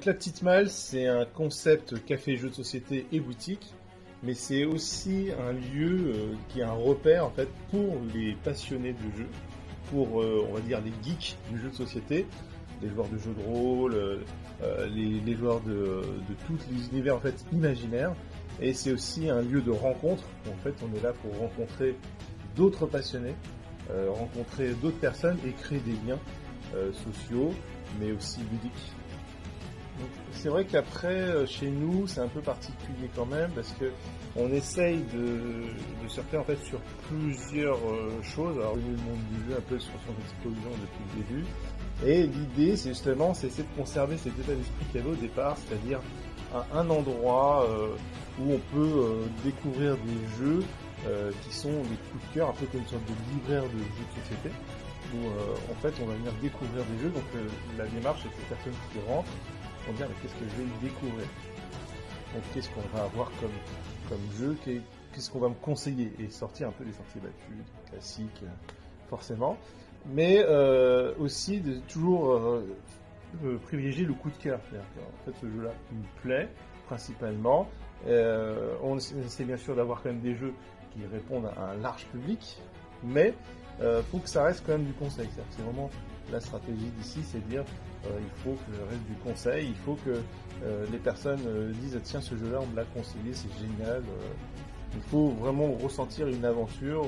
La Petite Malle, c'est un concept café jeux de société et boutique, mais c'est aussi un lieu qui est un repère en fait pour les passionnés de jeux, pour on va dire les geeks du jeu de société, les joueurs de jeux de rôle, les joueurs de tous les univers en fait imaginaires. Et c'est aussi un lieu de rencontre. En fait, on est là pour rencontrer d'autres passionnés, rencontrer d'autres personnes et créer des liens sociaux, mais aussi ludiques. Donc, c'est vrai qu'après, chez nous, c'est un peu particulier quand même, parce que on essaye de surfer en fait sur plusieurs choses. Alors, le monde du jeu un peu sur son explosion depuis le début. Et l'idée, c'est justement, c'est essayer de conserver cet état d'esprit qu'il y avait au départ, c'est-à-dire un endroit où on peut découvrir des jeux qui sont des coups de cœur, un peu comme une sorte de libraire de jeux de société, où en fait on va venir découvrir des jeux. Donc la démarche, c'est que les personnes qui rentrent vont dire mais qu'est-ce que je vais y découvrir, donc qu'est-ce qu'on va avoir comme jeu, qu'est-ce qu'on va me conseiller, et sortir un peu des sentiers battus, des classiques forcément, mais aussi de toujours privilégier le coup de cœur. C'est-à-dire qu'en fait ce jeu-là me plaît principalement. On essaie bien sûr d'avoir quand même des jeux qui répondent à un large public, mais faut que ça reste quand même du conseil. C'est-à-dire que c'est vraiment la stratégie d'ici, c'est de dire il faut que ça reste du conseil, il faut que les personnes disent tiens, ce jeu-là on me l'a conseillé, c'est génial. Il faut vraiment ressentir une aventure,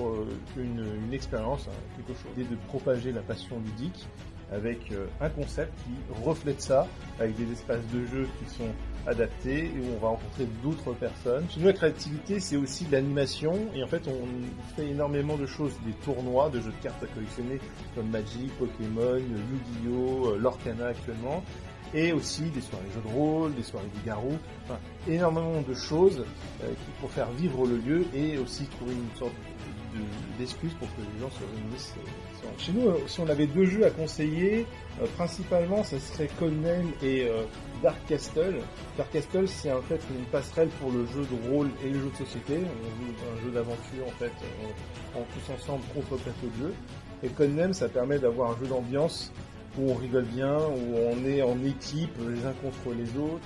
une expérience, quelque chose. Et de propager la passion ludique avec un concept qui reflète ça, avec des espaces de jeu qui sont adaptés et où on va rencontrer d'autres personnes. Chez nous, la créativité, c'est aussi de l'animation, et en fait, on fait énormément de choses, des tournois de jeux de cartes à collectionner comme Magic, Pokémon, Yu-Gi-Oh, Lorcana actuellement, et aussi des soirées jeux de rôle, des soirées du garou, enfin, énormément de choses pour faire vivre le lieu et aussi trouver une sorte d'excuse pour que les gens se réunissent. Chez nous, si on avait deux jeux à conseiller, principalement, ça serait Codename et Dark Castle. Dark Castle, c'est en fait une passerelle pour le jeu de rôle et le jeu de société. On joue un jeu d'aventure, en fait, on prend tous ensemble contre le plateau de jeu. Et Codename, ça permet d'avoir un jeu d'ambiance où on rigole bien, où on est en équipe les uns contre les autres,